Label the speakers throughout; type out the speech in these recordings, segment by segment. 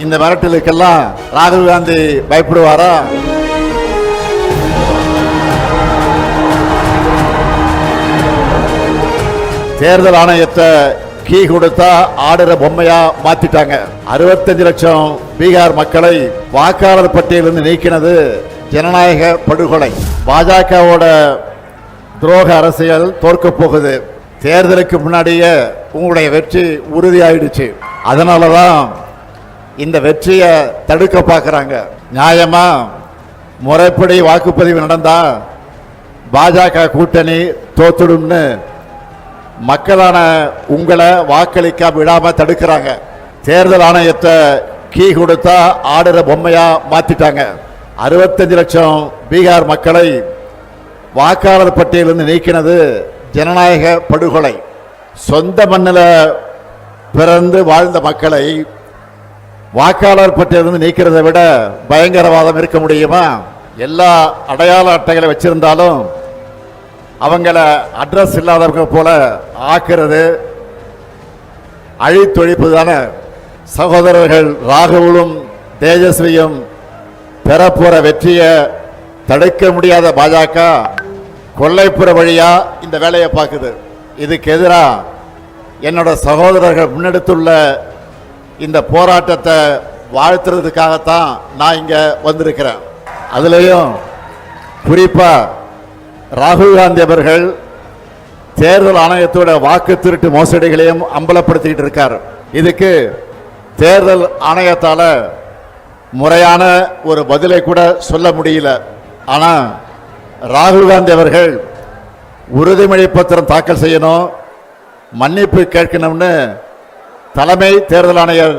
Speaker 1: இந்த மிரட்டலுக்கெல்லாம் ராகுல் காந்தி பயப்படுவாரா? தேர்தல் ஆணையத்தை கீ கொடுத்தா ஆடுற பொம்மையா மாத்திட்டாங்க. 65 லட்சம் பீகார் மக்களை வாக்காளர் பட்டியலிருந்து நீக்கினது ஜனநாயக படுகொலை. பாஜகவோட துரோக அரசியல் தோற்க போகுது. தேர்தலுக்கு முன்னாடியே உங்களுடைய வெற்றி உறுதியாயிடுச்சு. அதனாலதான் இந்த வெற்றியை தடுக்க பார்க்கறாங்க. நியாயமா முறைப்படி வாக்குப்பதிவு நடந்தா பாஜக கூட்டணி தோத்துடும்னு மக்களான உங்களை வாக்களிக்க விடாம தடுக்கிறாங்க. தேர்தல் ஆணையத்தை கீ கொடுத்தா ஆடுற பொம்மையா மாத்திட்டாங்க. 65 லட்சம் பீகார் மக்களை வாக்காளர் பட்டியலிருந்து நீக்கினது ஜனநாயக படுகொலை. சொந்த மண்ணில் பிறந்து வாழ்ந்த மக்களை வாக்காளர் பட்டியலிருந்து நீக்கிறதை விட பயங்கரவாதம் இருக்க முடியுமா? எல்லா அடையாள அட்டைகளை வச்சிருந்தாலும் அவங்கள அட்ரஸ் இல்லாதவங்க போல ஆக்குறது அழித்தொழிப்பு தானே. சகோதரர்கள் ராகுலும் தேஜஸ்வியும் பெறப்போற வெற்றியை தடுக்க முடியாத பாஜக கொல்லைப்புற வழியா இந்த வேலையை பார்க்குது. இதுக்கு எதிராக என்னோட சகோதரர்கள் முன்னெடுத்துள்ள இந்த போராட்டத்தை வாழ்த்துறதுக்காகத்தான் நான் இங்க வந்திருக்கிறேன். அதுலேயும் குறிப்பா ராகுல் காந்தி அவர்கள் தேர்தல் ஆணையத்தோட வாக்கு திருட்டு மோசடிகளையும் அம்பலப்படுத்திக்கிட்டு இருக்கார். இதுக்கு தேர்தல் ஆணையத்தால முறையான ஒரு பதிலை கூட சொல்ல முடியல. ஆனா ராகுல் காந்தி அவர்கள் உறுதிமொழி பத்திரம் தாக்கல் செய்யணும், மன்னிப்பு கேட்கணும்னு தலைமை தேர்தல் ஆணையர்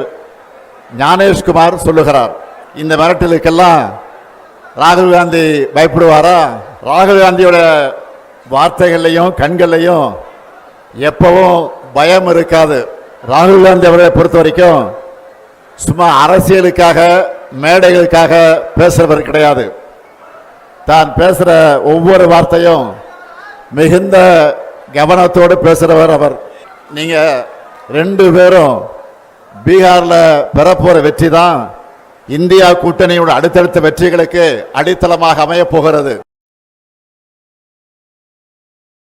Speaker 1: ஞானேஷ்குமார் சொல்லுகிறார். இந்த மிரட்டலுக்கெல்லாம் ராகுல் காந்தி பயப்படுவாரா? ராகுல் காந்தியோட வார்த்தைகள்லையும் கண்கள்லையும் எப்பவும் பயம் இருக்காது. ராகுல் காந்தி அவரை பொறுத்த வரைக்கும் சும்மா அரசியலுக்காக மேடைகளுக்காக பேசுறவர் கிடையாது. தான் பேசுற ஒவ்வொரு வார்த்தையும் மிகுந்த கவனத்தோடு பேசுறவர் அவர். நீங்க 2 பேரும் பீகார்ல பெறப்போற வெற்றி தான் இந்தியா கூட்டணியோட அடுத்தடுத்த வெற்றிகளுக்கு அடித்தளமாக அமைய போகிறது.